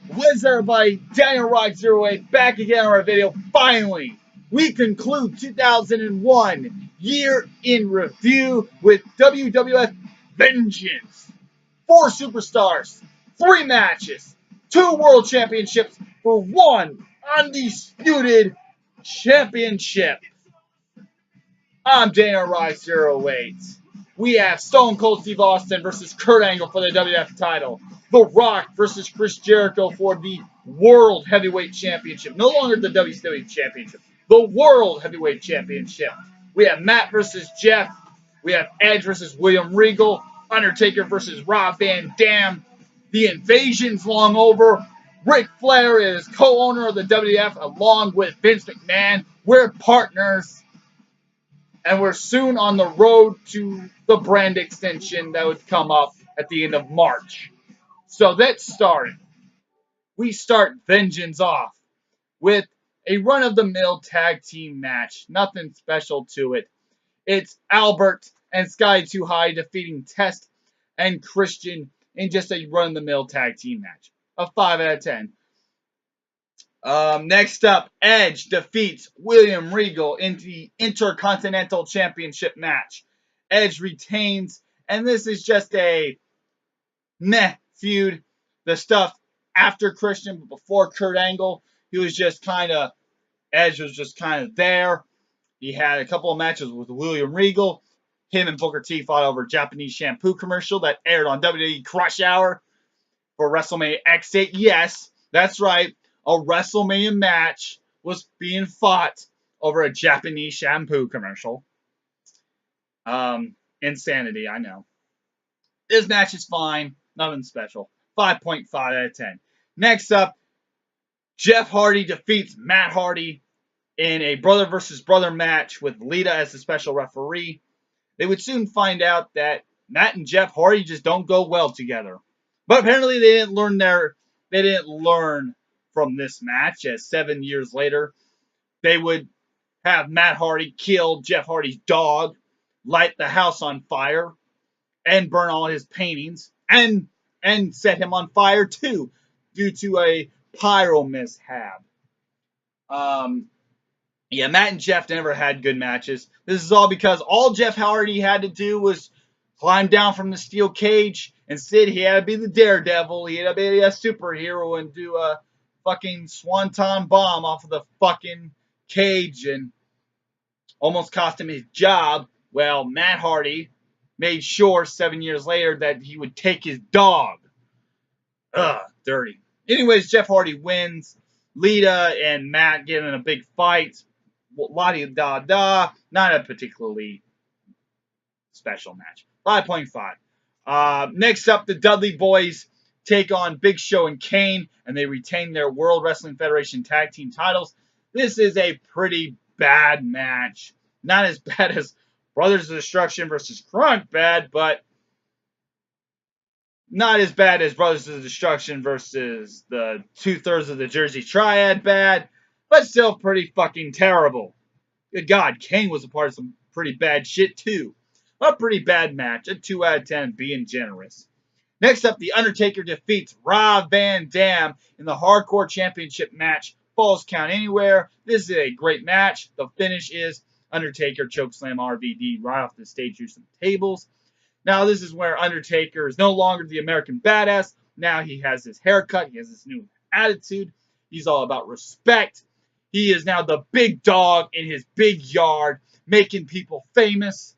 What's up, everybody? Daniel Rock 08 back again on our video. Finally, we conclude 2001 year in review with WWF Vengeance. 4 superstars, 3 matches, 2 world championships for 1 undisputed championship. I'm Daniel Rock 08. We have Stone Cold Steve Austin versus Kurt Angle for the WWF title. The Rock versus Chris Jericho for the World Heavyweight Championship. No longer the WCW Championship. The World Heavyweight Championship. We have Matt versus Jeff. We have Edge versus William Regal. Undertaker versus Rob Van Dam. The invasion's long over. Ric Flair is co-owner of the WWF along with Vince McMahon. We're partners. And we're soon on the road to the brand extension that would come up at the end of March. So let's start. We start Vengeance off with a run-of-the-mill tag team match. Nothing special to it. It's Albert and Sky Too High defeating Test and Christian in just a run-of-the-mill tag team match. A 5 out of 10. Next up, Edge defeats William Regal in the Intercontinental Championship match. Edge retains, and this is just a meh feud. The stuff after Christian, but before Kurt Angle, Edge was just kind of there. He had a couple of matches with William Regal. Him and Booker T fought over a Japanese shampoo commercial that aired on WWE Crush Hour for WrestleMania X8. Yes, that's right. A WrestleMania match was being fought over a Japanese shampoo commercial. Insanity, I know. This match is fine. Nothing special. 5.5 out of 10. Next up, Jeff Hardy defeats Matt Hardy in a brother versus brother match with Lita as the special referee. They would soon find out that Matt and Jeff Hardy just don't go well together. But apparently they didn't learn from this match, as 7 years later, they would have Matt Hardy kill Jeff Hardy's dog, light the house on fire, and burn all his paintings, and set him on fire too, due to a pyro mishap. Yeah, Matt and Jeff never had good matches. This is all because all Jeff Hardy had to do was climb down from the steel cage. Instead, he had to be the Daredevil. He had to be a superhero and do a fucking swanton bomb off of the fucking cage and almost cost him his job. Well, Matt Hardy made sure 7 years later that he would take his dog. Ugh, dirty. Anyways, Jeff Hardy wins. Lita and Matt get in a big fight. La-di-da-da. Not a particularly special match. 5.5. Next up, the Dudley Boys take on Big Show and Kane, and they retain their World Wrestling Federation tag team titles. This is a pretty bad match. Not as bad as Brothers of Destruction versus Crunk bad, but not as bad as Brothers of Destruction versus the 2/3 of the Jersey Triad bad, but still pretty fucking terrible. Good God, Kane was a part of some pretty bad shit too. A pretty bad match. A 2 out of 10, being generous. Next up, The Undertaker defeats Rob Van Dam in the Hardcore Championship match. Falls count anywhere. This is a great match. The finish is Undertaker chokeslam RVD right off the stage through some tables. Now, this is where Undertaker is no longer the American badass. Now he has his haircut. He has this new attitude. He's all about respect. He is now the big dog in his big yard, making people famous.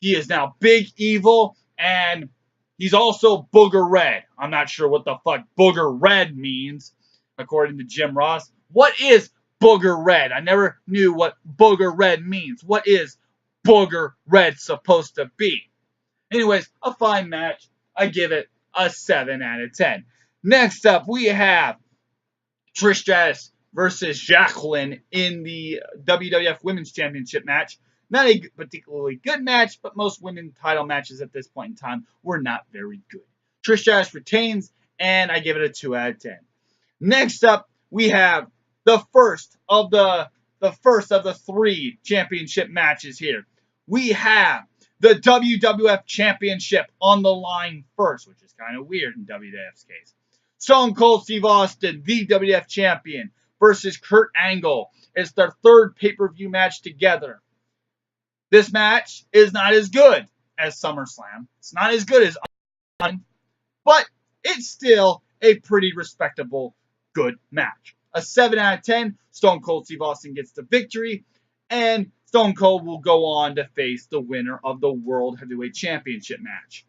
He is now big evil, and he's also Booger Red. I'm not sure what the fuck Booger Red means, according to Jim Ross. What is Booger Red? I never knew what Booger Red means. What is Booger Red supposed to be? Anyways, a fine match. I give it a 7 out of 10. Next up, we have Trish Stratus versus Jacqueline in the WWF Women's Championship match. Not a particularly good match, but most women title matches at this point in time were not very good. Trish Stratus retains, and I give it a 2 out of 10. Next up, we have the first of the 3 championship matches here. We have the WWF Championship on the line first, which is kind of weird in WWF's case. Stone Cold Steve Austin, the WWF Champion, versus Kurt Angle. It's their third pay-per-view match together. This match is not as good as SummerSlam. It's not as good as but it's still a pretty respectable, good match. A 7 out of 10. Stone Cold Steve Austin gets the victory, and Stone Cold will go on to face the winner of the World Heavyweight Championship match,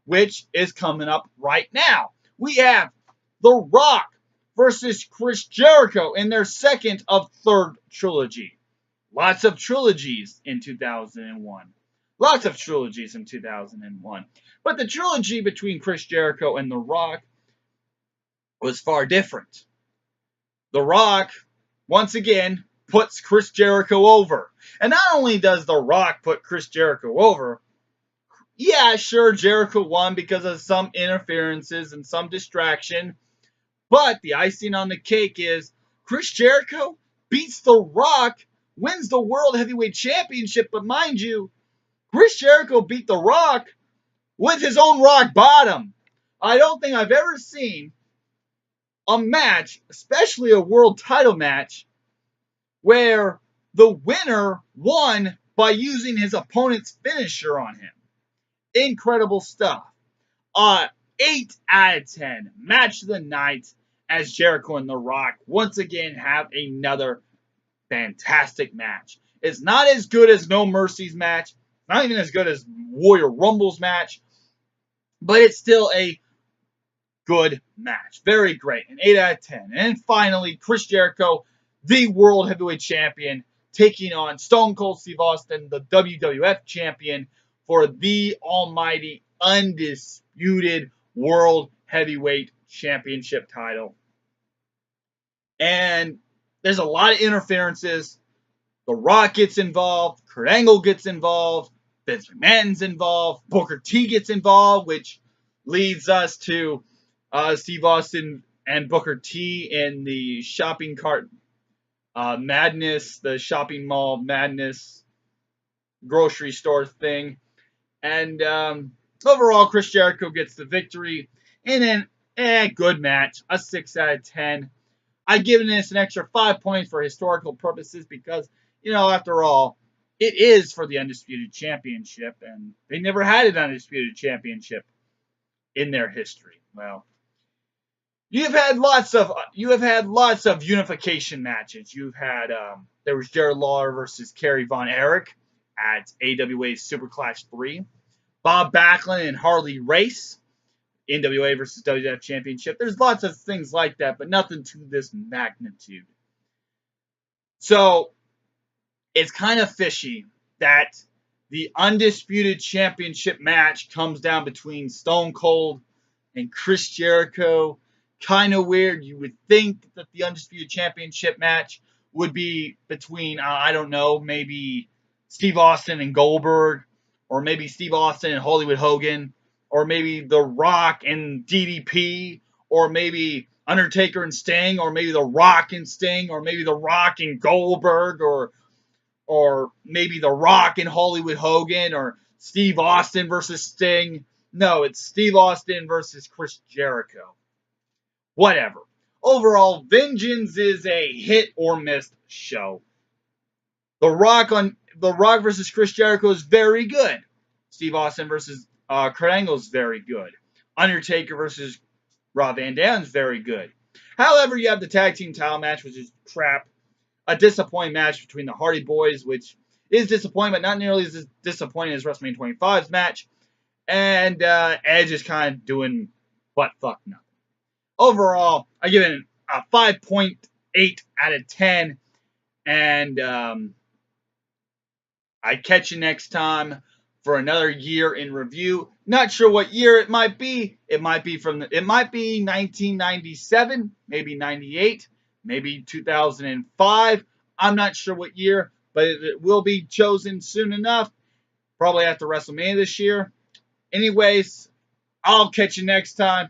which is coming up right now. We have The Rock versus Chris Jericho in their second of third trilogy. Lots of trilogies in 2001. Lots of trilogies in 2001. But the trilogy between Chris Jericho and The Rock was far different. The Rock, once again, puts Chris Jericho over. And not only does The Rock put Chris Jericho over, yeah, sure, Jericho won because of some interferences and some distraction. But the icing on the cake is Chris Jericho beats The Rock, wins the World Heavyweight Championship. But mind you, Chris Jericho beat The Rock with his own rock bottom. I don't think I've ever seen a match, especially a world title match, where the winner won by using his opponent's finisher on him. Incredible stuff. 8 out of 10. Match of the night as Jericho and The Rock once again have another fantastic match. It's not as good as No Mercy's match. Not even as good as Warrior Rumble's match. But it's still a good match. Very great. An 8 out of 10. And finally, Chris Jericho, the World Heavyweight Champion, taking on Stone Cold Steve Austin, the WWF Champion, for the almighty, undisputed World Heavyweight Championship title. And there's a lot of interferences. The Rock gets involved. Kurt Angle gets involved. Vince McMahon's involved. Booker T gets involved, which leads us to Steve Austin and Booker T in the shopping cart madness, the shopping mall madness grocery store thing. And overall, Chris Jericho gets the victory in a good match, a 6 out of 10. I've given this an extra 5 points for historical purposes because, after all, it is for the Undisputed Championship, and they never had an Undisputed Championship in their history. Well, you have had lots of unification matches. You've had there was Jared Lawler versus Kerry Von Erich at AWA Superclash 3. Bob Backlund and Harley Race, NWA versus WWF Championship. There's lots of things like that, but nothing to this magnitude. So it's kind of fishy that the Undisputed Championship match comes down between Stone Cold and Chris Jericho. Kind of weird. You would think that the Undisputed Championship match would be between, I don't know, maybe Steve Austin and Goldberg, or maybe Steve Austin and Hollywood Hogan, or maybe The Rock and DDP, or maybe Undertaker and Sting, or maybe The Rock and Sting, or maybe The Rock and Goldberg, or maybe The Rock and Hollywood Hogan, or Steve Austin versus Sting. No, it's Steve Austin versus Chris Jericho. Whatever. Overall, Vengeance is a hit or miss show. The Rock versus Chris Jericho is very good. Steve Austin versus Kurt Angle is very good. Undertaker versus Rob Van Dam is very good. However, you have the tag team title match, which is crap. A disappointing match between the Hardy Boys, which is disappointing, but not nearly as disappointing as WrestleMania 25's match. And Edge is kind of doing butt fuck nothing. Overall, I give it a 5.8 out of 10. And I catch you next time for another year in review. Not sure what year it might be. It might be 1997, maybe 98, maybe 2005. I'm not sure what year, but it will be chosen soon enough. Probably after WrestleMania this year. Anyways, I'll catch you next time.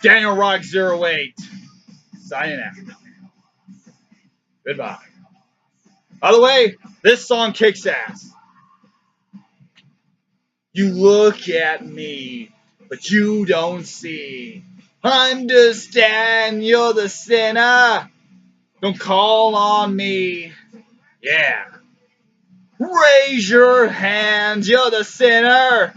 Daniel Rock 08 signing out. Goodbye. By the way, this song kicks ass. You look at me, but you don't see. Understand you're the sinner. Don't call on me. Yeah. Raise your hands, you're the sinner.